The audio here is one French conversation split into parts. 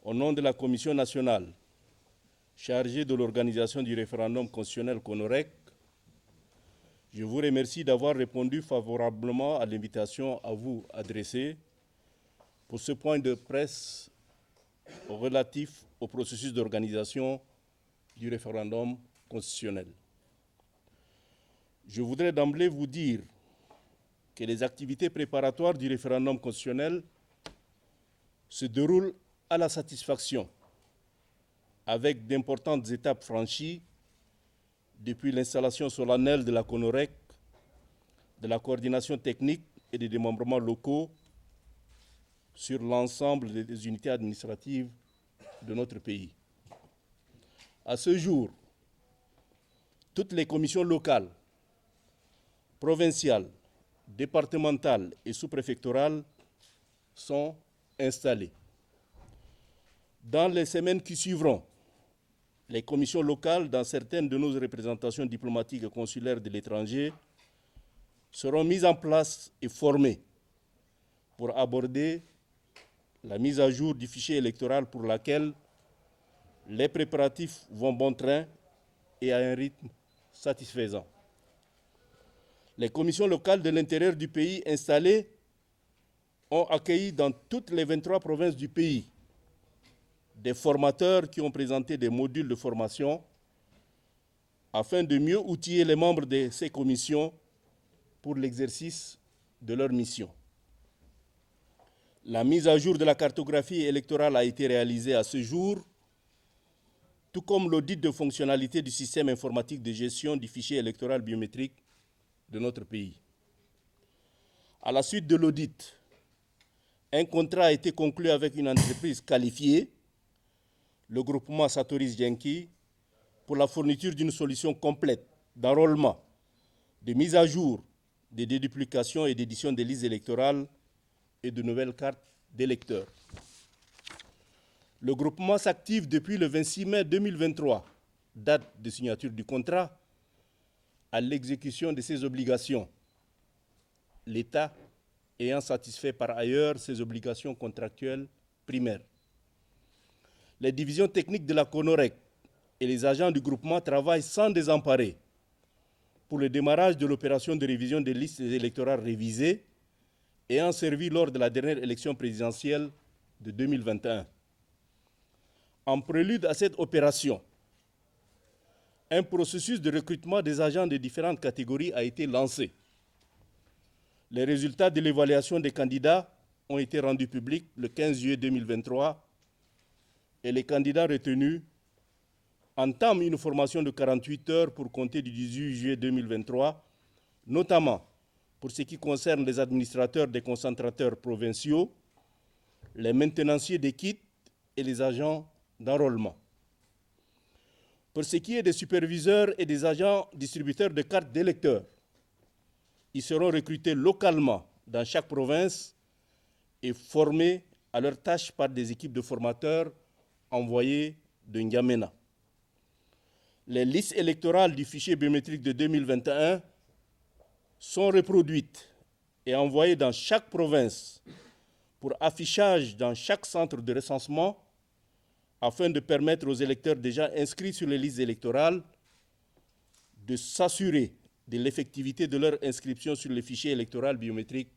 Au nom de la Commission nationale chargée de l'organisation du référendum constitutionnel CONOREC, je vous remercie d'avoir répondu favorablement à l'invitation à vous adressée pour ce point de presse relatif au processus d'organisation du référendum constitutionnel. Je voudrais d'emblée vous dire que les activités préparatoires du référendum constitutionnel se déroulent à la satisfaction, avec d'importantes étapes franchies depuis l'installation solennelle de la CONOREC, de la coordination technique et des démembrements locaux sur l'ensemble des unités administratives de notre pays. À ce jour, toutes les commissions locales, provinciales, départementales et sous-préfectorales sont installées. Dans les semaines qui suivront, les commissions locales dans certaines de nos représentations diplomatiques et consulaires de l'étranger seront mises en place et formées pour aborder la mise à jour du fichier électoral pour laquelle les préparatifs vont bon train et à un rythme satisfaisant. Les commissions locales de l'intérieur du pays installées ont accueilli dans toutes les 23 provinces du pays des formateurs qui ont présenté des modules de formation afin de mieux outiller les membres de ces commissions pour l'exercice de leur mission. La mise à jour de la cartographie électorale a été réalisée à ce jour, tout comme l'audit de fonctionnalité du système informatique de gestion du fichier électoral biométrique de notre pays. À la suite de l'audit, un contrat a été conclu avec une entreprise qualifiée, le groupement Satoris Genki, pour la fourniture d'une solution complète d'enrôlement, de mise à jour, de déduplication et d'édition des listes électorales et de nouvelles cartes d'électeurs. Le groupement s'active depuis le 26 mai 2023, date de signature du contrat, à l'exécution de ses obligations, l'État ayant satisfait par ailleurs ses obligations contractuelles primaires. Les divisions techniques de la CONOREC et les agents du groupement travaillent sans désemparer pour le démarrage de l'opération de révision des listes électorales révisées ayant servi lors de la dernière élection présidentielle de 2021. En prélude à cette opération, un processus de recrutement des agents de différentes catégories a été lancé. Les résultats de l'évaluation des candidats ont été rendus publics le 15 juillet 2023 et les candidats retenus entament une formation de 48 heures pour compter du 18 juillet 2023, notamment pour ce qui concerne les administrateurs des concentrateurs provinciaux, les maintenanciers des kits et les agents d'enrôlement. Pour ce qui est des superviseurs et des agents distributeurs de cartes d'électeurs, ils seront recrutés localement dans chaque province et formés à leurs tâches par des équipes de formateurs envoyées de N'Djamena. Les listes électorales du fichier biométrique de 2021 sont reproduites et envoyées dans chaque province pour affichage dans chaque centre de recensement afin de permettre aux électeurs déjà inscrits sur les listes électorales de s'assurer de l'effectivité de leur inscription sur le fichier électoral biométrique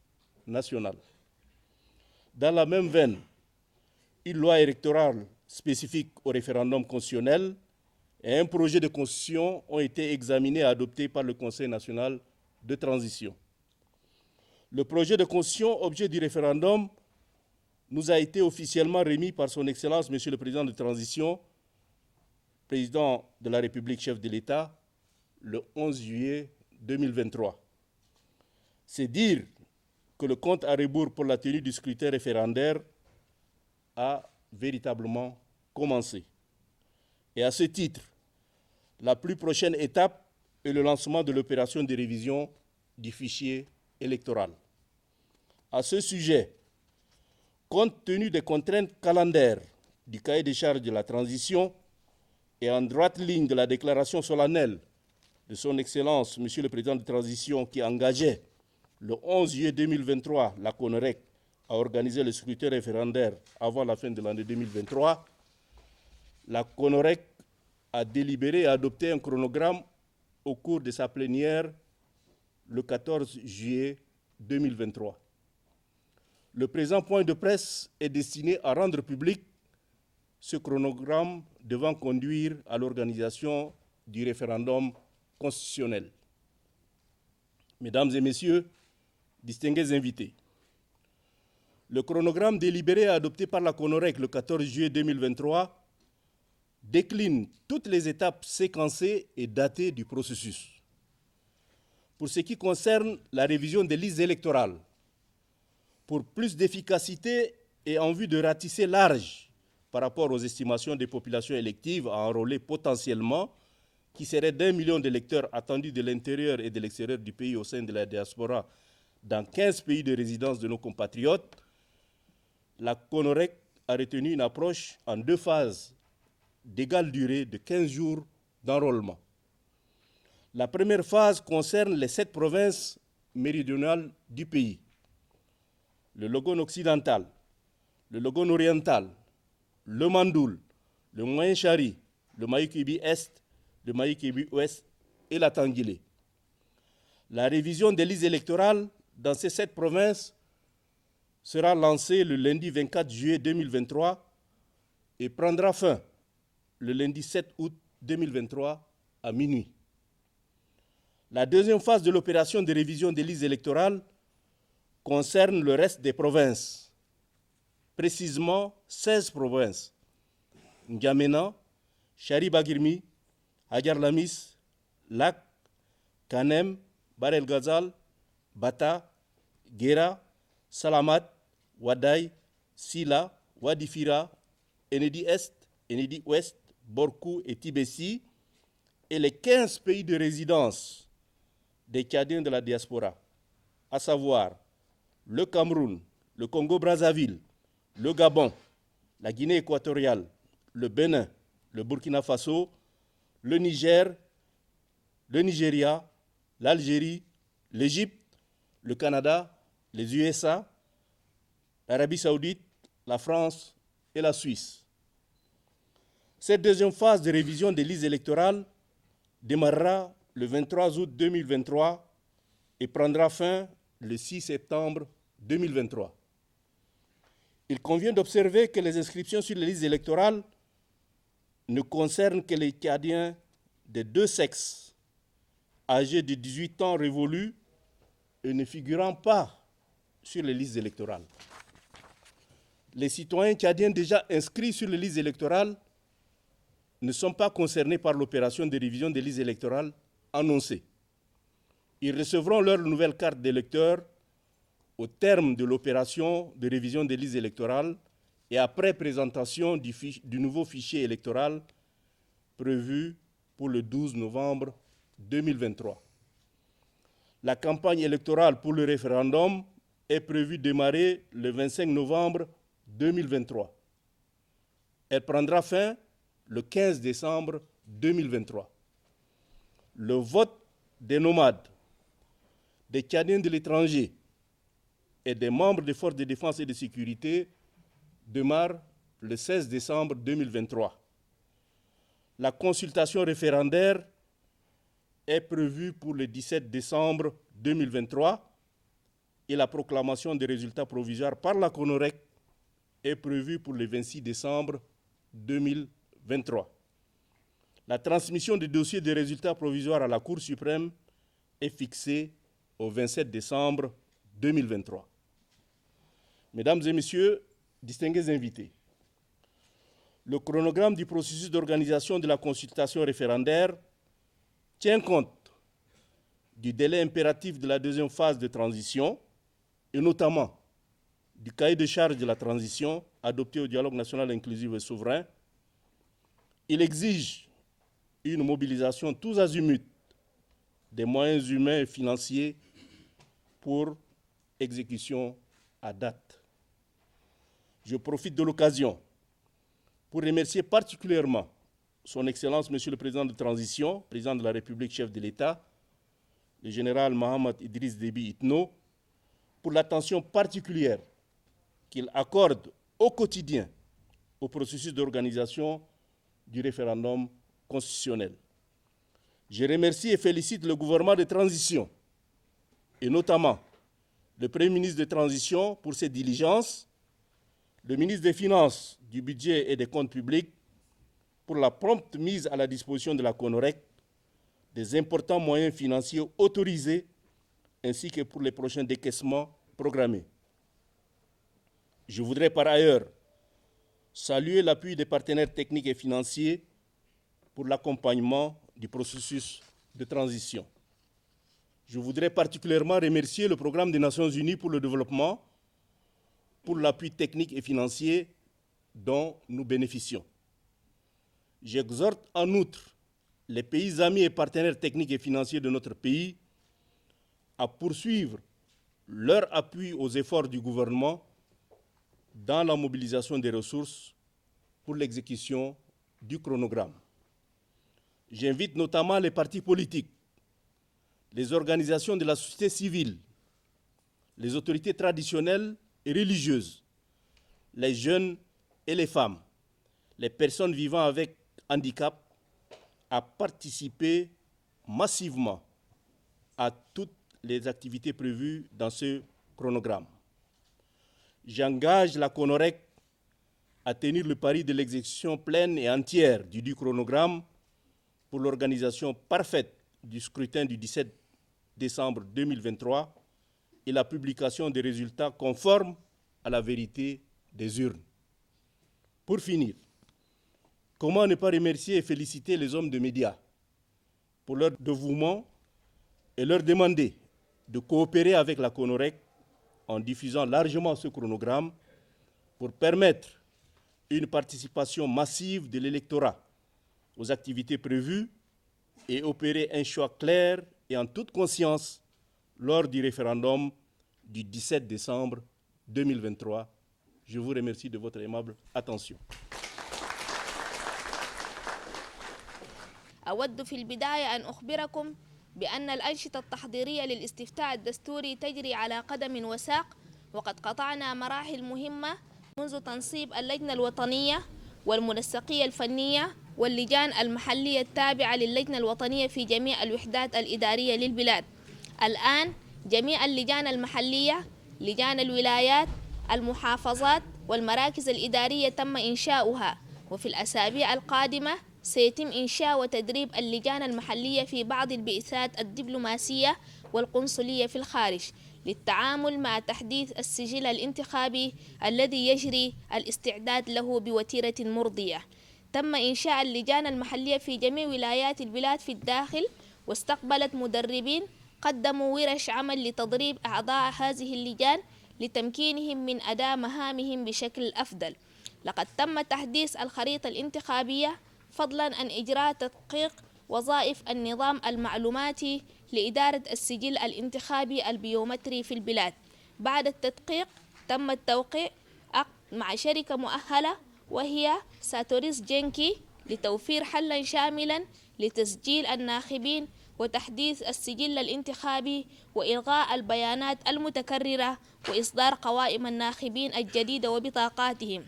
national. Dans la même veine, une loi électorale spécifique au référendum constitutionnel et un projet de constitution ont été examinés et adoptés par le Conseil national de transition. Le projet de constitution, objet du référendum, nous a été officiellement remis par son Excellence, Monsieur le Président de transition, Président de la République, chef de l'État, le 11 juillet 2023. C'est dire que le compte à rebours pour la tenue du scrutin référendaire a véritablement commencé. Et à ce titre, la plus prochaine étape est le lancement de l'opération de révision du fichier électoral. À ce sujet, compte tenu des contraintes calendaires du cahier des charges de la transition et en droite ligne de la déclaration solennelle de son Excellence, Monsieur le Président de transition, qui engageait le 11 juillet 2023 la CONOREC à organiser le scrutin référendaire avant la fin de l'année 2023, la CONOREC a délibéré et adopté un chronogramme au cours de sa plénière le 14 juillet 2023. Le présent point de presse est destiné à rendre public ce chronogramme devant conduire à l'organisation du référendum constitutionnel. Mesdames et messieurs, distingués invités, le chronogramme délibéré et adopté par la CONOREC le 14 juillet 2023 décline toutes les étapes séquencées et datées du processus. Pour ce qui concerne la révision des listes électorales, pour plus d'efficacité et en vue de ratisser large par rapport aux estimations des populations électives à enrôler potentiellement, qui seraient d'1 million d'électeurs attendus de l'intérieur et de l'extérieur du pays au sein de la diaspora dans 15 pays de résidence de nos compatriotes, la CONOREC a retenu une approche en 2 phases d'égale durée de 15 jours d'enrôlement. La première phase concerne les 7 provinces méridionales du pays: le Logone occidental, le Logone oriental, le Mandoul, le Moyen Chari, le Maïkibi Est, le Maïkibi Ouest et la Tangilé. La révision des listes électorales dans ces 7 provinces sera lancée le lundi 24 juillet 2023 et prendra fin le lundi 7 août 2023 à minuit. La deuxième phase de l'opération de révision des listes électorales concerne le reste des provinces, précisément 16 provinces: N'Djamena, Chari-Bagirmi, Hajar-Lamis, Lac, Kanem, Bahr el Ghazal, Bata, Guera, Salamat, Wadaï, Sila, Wadifira, Enedi Est, Enedi Ouest, Borkou et Tibessi, et les 15 pays de résidence des Tchadiens de la diaspora, à savoir le Cameroun, le Congo-Brazzaville, le Gabon, la Guinée équatoriale, le Bénin, le Burkina Faso, le Niger, le Nigeria, l'Algérie, l'Égypte, le Canada, les USA, l'Arabie Saoudite, la France et la Suisse. Cette deuxième phase de révision des listes électorales démarrera le 23 août 2023 et prendra fin le 6 septembre 2023. Il convient d'observer que les inscriptions sur les listes électorales ne concernent que les Tchadiens des 2 sexes, âgés de 18 ans révolus et ne figurant pas sur les listes électorales. Les citoyens tchadiens déjà inscrits sur les listes électorales ne sont pas concernés par l'opération de révision des listes électorales annoncée. Ils recevront leur nouvelle carte d'électeur au terme de l'opération de révision des listes électorales et après présentation du nouveau fichier électoral prévu pour le 12 novembre 2023. La campagne électorale pour le référendum est prévue démarrer le 25 novembre 2023. Elle prendra fin le 15 décembre 2023. Le vote des nomades, des Tchadiens de l'étranger et des membres des forces de défense et de sécurité démarre le 16 décembre 2023. La consultation référendaire est prévue pour le 17 décembre 2023 et la proclamation des résultats provisoires par la CONOREC est prévue pour le 26 décembre 2023. La transmission des dossiers des résultats provisoires à la Cour suprême est fixée au 27 décembre 2023. Mesdames et messieurs, distingués invités, le chronogramme du processus d'organisation de la consultation référendaire tient compte du délai impératif de la deuxième phase de transition et notamment du cahier de charge de la transition adopté au dialogue national inclusif et souverain. Il exige une mobilisation tous azimuts des moyens humains et financiers pour exécution à date. Je profite de l'occasion pour remercier particulièrement son Excellence, Monsieur le Président de transition, Président de la République, chef de l'État, le général Mohamed Idriss Déby Itno, pour l'attention particulière qu'il accorde au quotidien au processus d'organisation du référendum constitutionnel. Je remercie et félicite le gouvernement de transition, et notamment le Premier ministre de transition pour ses diligences, le ministre des Finances, du Budget et des Comptes publics pour la prompte mise à la disposition de la CONOREC des importants moyens financiers autorisés ainsi que pour les prochains décaissements programmés. Je voudrais par ailleurs saluer l'appui des partenaires techniques et financiers pour l'accompagnement du processus de transition. Je voudrais particulièrement remercier le Programme des Nations Unies pour le développement pour l'appui technique et financier dont nous bénéficions. J'exhorte en outre les pays amis et partenaires techniques et financiers de notre pays à poursuivre leur appui aux efforts du gouvernement dans la mobilisation des ressources pour l'exécution du chronogramme. J'invite notamment les partis politiques, les organisations de la société civile, les autorités traditionnelles et religieuses, les jeunes et les femmes, les personnes vivant avec handicap à participer massivement à toutes les activités prévues dans ce chronogramme. J'engage la CONOREC à tenir le pari de l'exécution pleine et entière du chronogramme pour l'organisation parfaite du scrutin du 17 décembre 2023 et la publication des résultats conformes à la vérité des urnes. Pour finir, comment ne pas remercier et féliciter les hommes de médias pour leur dévouement et leur demander de coopérer avec la CONOREC en diffusant largement ce chronogramme pour permettre une participation massive de l'électorat aux activités prévues et opérer un choix clair et en toute conscience lors du référendum du 17 décembre 2023. Je vous remercie de votre aimable attention. أود في البداية أن أخبركم بأن الأنشطة التحضيرية للاستفتاء الدستوري تجري على قدم وساق، وقد قطعنا مراحل مهمة منذ تنصيب اللجنة الوطنية والمنسقية الفنية واللجان المحلية التابعة للجنة الوطنية في جميع الوحدات الإدارية للبلاد. الآن جميع اللجان المحلية، لجان الولايات، المحافظات والمراكز الإدارية تم إنشاؤها، وفي الأسابيع القادمة سيتم إنشاء وتدريب اللجان المحلية في بعض البعثات الدبلوماسية والقنصلية في الخارج للتعامل مع تحديث السجل الانتخابي الذي يجري الاستعداد له بوتيرة مرضية. تم إنشاء اللجان المحلية في جميع ولايات البلاد في الداخل، واستقبلت مدربين قدموا ورش عمل لتدريب أعضاء هذه اللجان لتمكينهم من أداء مهامهم بشكل أفضل. لقد تم تحديث الخريطة الانتخابية فضلاً عن إجراء تدقيق وظائف النظام المعلوماتي لإدارة السجل الانتخابي البيومتري في البلاد. بعد التدقيق تم التوقيع عقد مع شركة مؤهلة وهي ساتوريس جينكي لتوفير حلاً شاملاً لتسجيل الناخبين وتحديث السجل الانتخابي وإلغاء البيانات المتكررة وإصدار قوائم الناخبين الجديدة وبطاقاتهم.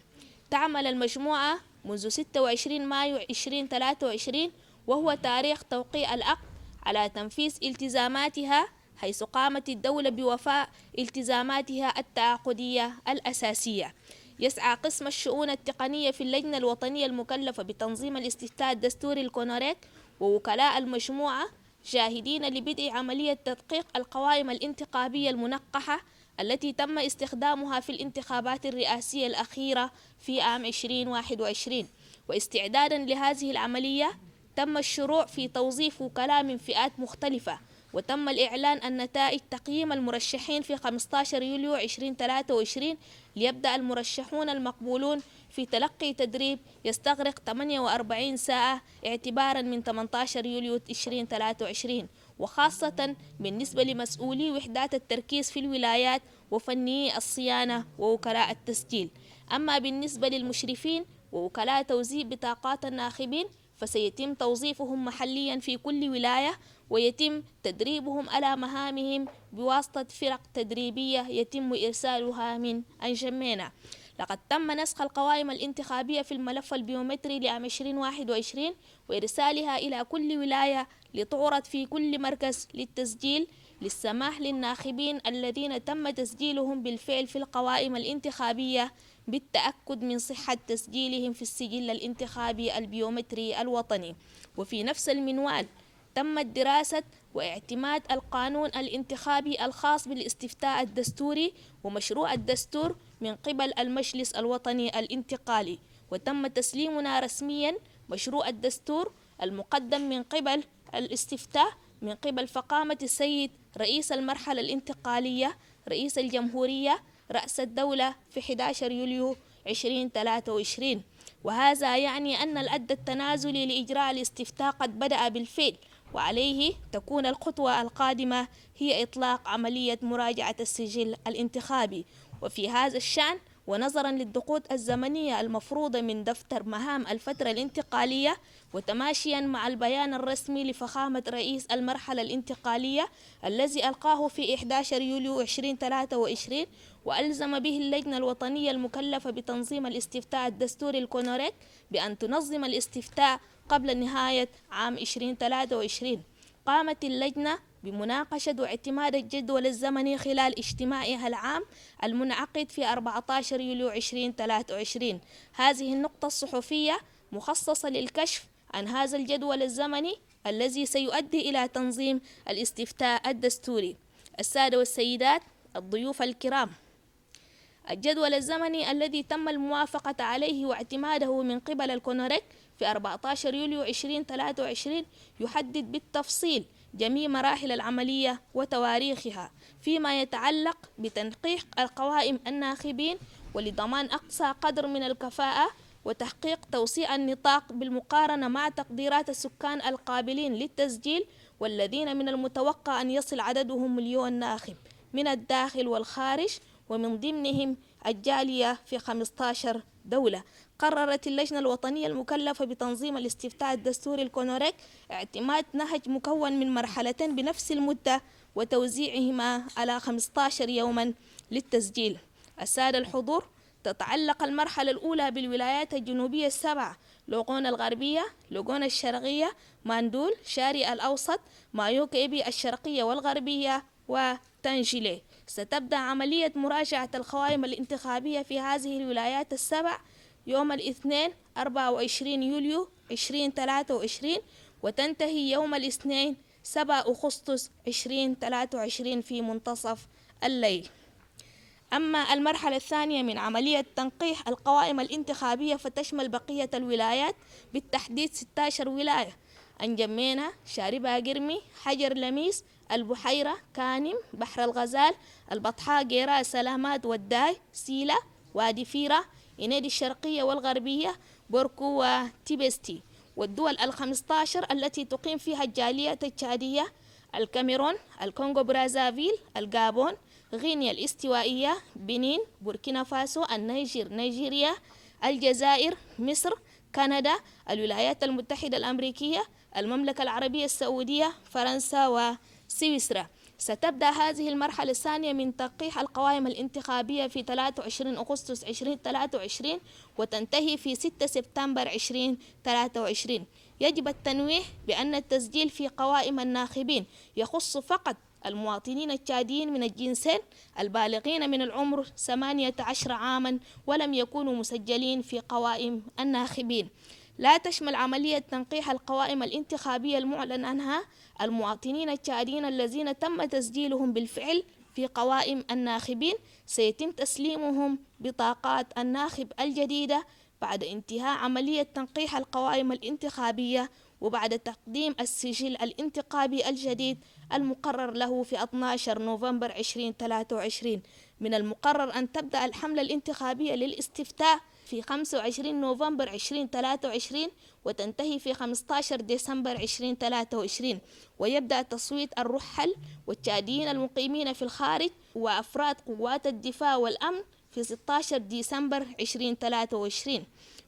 تعمل المجموعة منذ 26 مايو 2023 وهو تاريخ توقيع العقد على تنفيذ التزاماتها، حيث قامت الدولة بوفاء التزاماتها التعاقدية الأساسية. يسعى قسم الشؤون التقنية في اللجنة الوطنية المكلفة بتنظيم الاستفتاء الدستوري الكونوريك ووكلاء المجموعة شاهدين لبدء عملية تدقيق القوائم الانتخابية المنقحة التي تم استخدامها في الانتخابات الرئاسية الأخيرة في عام 2021. واستعدادا لهذه العملية تم الشروع في توظيف وكلاء من فئات مختلفة، وتم الإعلان عن نتائج تقييم المرشحين في 15 يوليو 2023 ليبدأ المرشحون المقبولون في تلقي تدريب يستغرق 48 ساعة اعتبارا من 18 يوليو 2023، وخاصة بالنسبة لمسؤولي وحدات التركيز في الولايات وفنيي الصيانة ووكلاء التسجيل. أما بالنسبة للمشرفين ووكلاء توزيع بطاقات الناخبين فسيتم توظيفهم محليا في كل ولاية، ويتم تدريبهم على مهامهم بواسطة فرق تدريبية يتم إرسالها من أنجمينا. لقد تم نسخ القوائم الانتخابية في الملف البيومتري لعام 2021 وإرسالها إلى كل ولاية لتعرض في كل مركز للتسجيل، للسماح للناخبين الذين تم تسجيلهم بالفعل في القوائم الانتخابية بالتأكد من صحة تسجيلهم في السجل الانتخابي البيومتري الوطني. وفي نفس المنوال تمت دراسة واعتماد القانون الانتخابي الخاص بالاستفتاء الدستوري ومشروع الدستور من قبل المجلس الوطني الانتقالي، وتم تسليمنا رسميا مشروع الدستور المقدم من قبل الاستفتاء من قبل فخامة السيد رئيس المرحلة الانتقالية رئيس الجمهورية رأس الدولة في 11 يوليو 2023. وهذا يعني أن الأد التنازلي لإجراء الاستفتاء قد بدأ بالفعل، وعليه تكون الخطوة القادمة هي إطلاق عملية مراجعة السجل الانتخابي. وفي هذا الشأن ونظرا للضغوط الزمنية المفروضة من دفتر مهام الفترة الانتقالية، وتماشيا مع البيان الرسمي لفخامة رئيس المرحلة الانتقالية الذي ألقاه في 11 يوليو 2023 وألزم به اللجنة الوطنية المكلفة بتنظيم الاستفتاء الدستوري الكونوريك بأن تنظم الاستفتاء قبل نهاية عام 2023، قامت اللجنة بمناقشة واعتماد الجدول الزمني خلال اجتماعها العام المنعقد في 14 يوليو 2023. هذه النقطة الصحفية مخصصة للكشف عن هذا الجدول الزمني الذي سيؤدي إلى تنظيم الاستفتاء الدستوري. السادة والسيدات الضيوف الكرام، الجدول الزمني الذي تم الموافقة عليه واعتماده من قبل الكونوريك في 14 يوليو 2023 يحدد بالتفصيل جميع مراحل العملية وتواريخها فيما يتعلق بتنقيح القوائم الناخبين ولضمان أقصى قدر من الكفاءة وتحقيق توسيع النطاق بالمقارنة مع تقديرات السكان القابلين للتسجيل والذين من المتوقع أن يصل عددهم 1,000,000 ناخب من الداخل والخارج، ومن ضمنهم الجالية في 15 دولة. قررت اللجنة الوطنية المكلفة بتنظيم الاستفتاء الدستوري الكونوريك اعتماد نهج مكون من مرحلتين بنفس المدة وتوزيعهما على 15 يوما للتسجيل. السادة الحضور، تتعلق المرحلة الأولى بالولايات الجنوبية السبع: لوغون الغربية، لوغون الشرقية، ماندول، شاري الأوسط، مايوكيبي الشرقية والغربية، وتنجيلي. ستبدأ عملية مراجعة القوائم الانتخابية في هذه الولايات السبع يوم الاثنين 24 يوليو 2023 وتنتهي يوم الاثنين 7 أغسطس 2023 في منتصف الليل. أما المرحلة الثانية من عملية تنقيح القوائم الانتخابية فتشمل بقية الولايات، بالتحديد 16 ولاية: أنجمينا، شاربة قرمي، حجر لميس، البحيرة، كانم، بحر الغزال، البطحاء، جيراء، سلامات، وداي، سيلة، وادي فيرة، إنيدي الشرقية والغربية، بوركو وتيبستي. والدول 15 التي تقيم فيها الجالية التشادية: الكاميرون، الكونغو برازافيل، الغابون، غينيا الاستوائية، بنين، بوركينا فاسو، النيجر، نيجيريا، الجزائر، مصر، كندا، الولايات المتحدة الأمريكية، المملكة العربية السعودية، فرنسا وسويسرا. ستبدأ هذه المرحلة الثانية من تنقيح القوائم الانتخابية في 23 أغسطس 2023 وتنتهي في 6 سبتمبر 2023. يجب التنويه بأن التسجيل في قوائم الناخبين يخص فقط المواطنين التشاديين من الجنسين البالغين من العمر 18 عاما ولم يكونوا مسجلين في قوائم الناخبين. لا تشمل عملية تنقيح القوائم الانتخابية المعلن عنها المواطنين التشاديين الذين تم تسجيلهم بالفعل في قوائم الناخبين. سيتم تسليمهم بطاقات الناخب الجديدة بعد انتهاء عملية تنقيح القوائم الانتخابية وبعد تقديم السجل الانتخابي الجديد المقرر له في 12 نوفمبر 2023. من المقرر أن تبدأ الحملة الانتخابية للاستفتاء في 25 نوفمبر 2023 وتنتهي في 15 ديسمبر 2023، ويبدأ تصويت الرحل والتشاديين المقيمين في الخارج وأفراد قوات الدفاع والأمن في 16 ديسمبر 2023.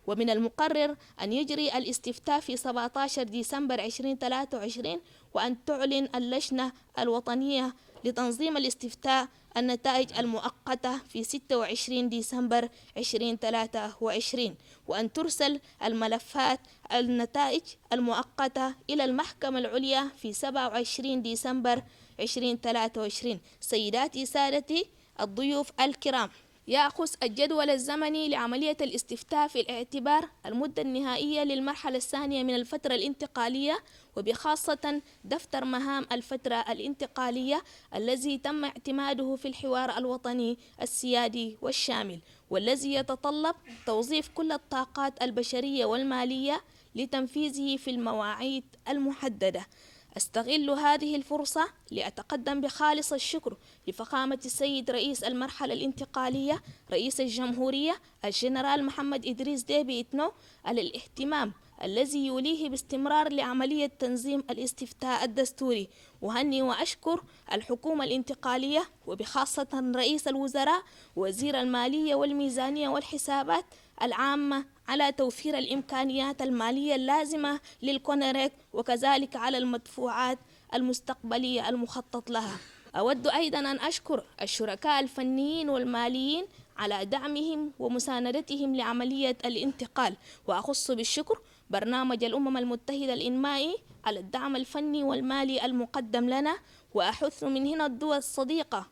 ومن المقرر أن يجري الاستفتاء في 17 ديسمبر 2023 وأن تعلن اللجنة الوطنية لتنظيم الاستفتاء النتائج المؤقتة في 26 ديسمبر 2023 وأن ترسل الملفات النتائج المؤقتة إلى المحكمة العليا في 27 ديسمبر 2023. سيداتي سادتي الضيوف الكرام، يأخذ الجدول الزمني لعملية الاستفتاء في الاعتبار المدة النهائية للمرحلة الثانية من الفترة الانتقالية، وبخاصة دفتر مهام الفترة الانتقالية الذي تم اعتماده في الحوار الوطني السيادي والشامل، والذي يتطلب توظيف كل الطاقات البشرية والمالية لتنفيذه في المواعيد المحددة. أستغل هذه الفرصة لأتقدم بخالص الشكر لفخامة السيد رئيس المرحلة الانتقالية رئيس الجمهورية الجنرال محمد إدريس ديبي إتنو على الاهتمام الذي يوليه باستمرار لعملية تنظيم الاستفتاء الدستوري. وهني وأشكر الحكومة الانتقالية وبخاصة رئيس الوزراء ووزير المالية والميزانية والحسابات العامة على توفير الإمكانيات المالية اللازمة للكونريك، وكذلك على المدفوعات المستقبلية المخطط لها. أود أيضا أن أشكر الشركاء الفنيين والماليين على دعمهم ومساندتهم لعملية الانتقال، وأخص بالشكر برنامج الأمم المتحدة الإنمائي على الدعم الفني والمالي المقدم لنا، وأحث من هنا الدول الصديقة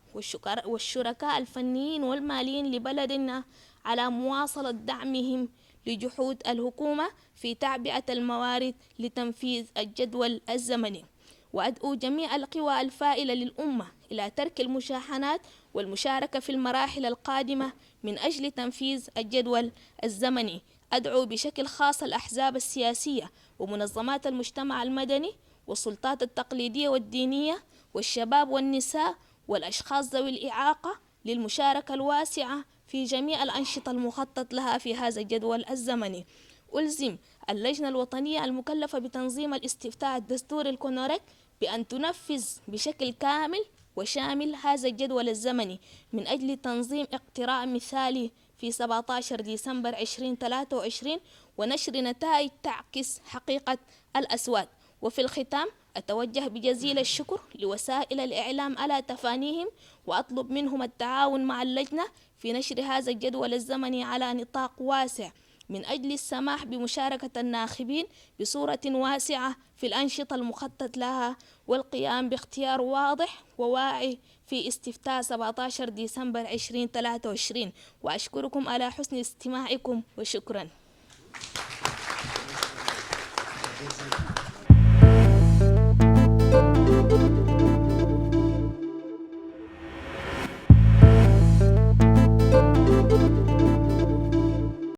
والشركاء الفنيين والماليين لبلدنا على مواصلة دعمهم لجهود الحكومة في تعبئة الموارد لتنفيذ الجدول الزمني. وأدعو جميع القوى الفائلة للأمة إلى ترك المشاحنات والمشاركة في المراحل القادمة من أجل تنفيذ الجدول الزمني. أدعو بشكل خاص الأحزاب السياسية ومنظمات المجتمع المدني والسلطات التقليدية والدينية والشباب والنساء والأشخاص ذوي الإعاقة للمشاركة الواسعة في جميع الأنشطة المخطط لها في هذا الجدول الزمني. ألزم اللجنة الوطنية المكلفة بتنظيم الاستفتاء الدستوري الكونوريك بأن تنفذ بشكل كامل وشامل هذا الجدول الزمني من أجل تنظيم اقتراع مثالي في 17 ديسمبر 2023 ونشر نتائج تعكس حقيقة الأصوات. وفي الختام أتوجه بجزيل الشكر لوسائل الإعلام على تفانيهم، وأطلب منهم التعاون مع اللجنة في نشر هذا الجدول الزمني على نطاق واسع من أجل السماح بمشاركة الناخبين بصورة واسعة في الأنشطة المخطط لها، والقيام باختيار واضح وواعي في استفتاء 17 ديسمبر 2023. وأشكركم على حسن استماعكم وشكرا.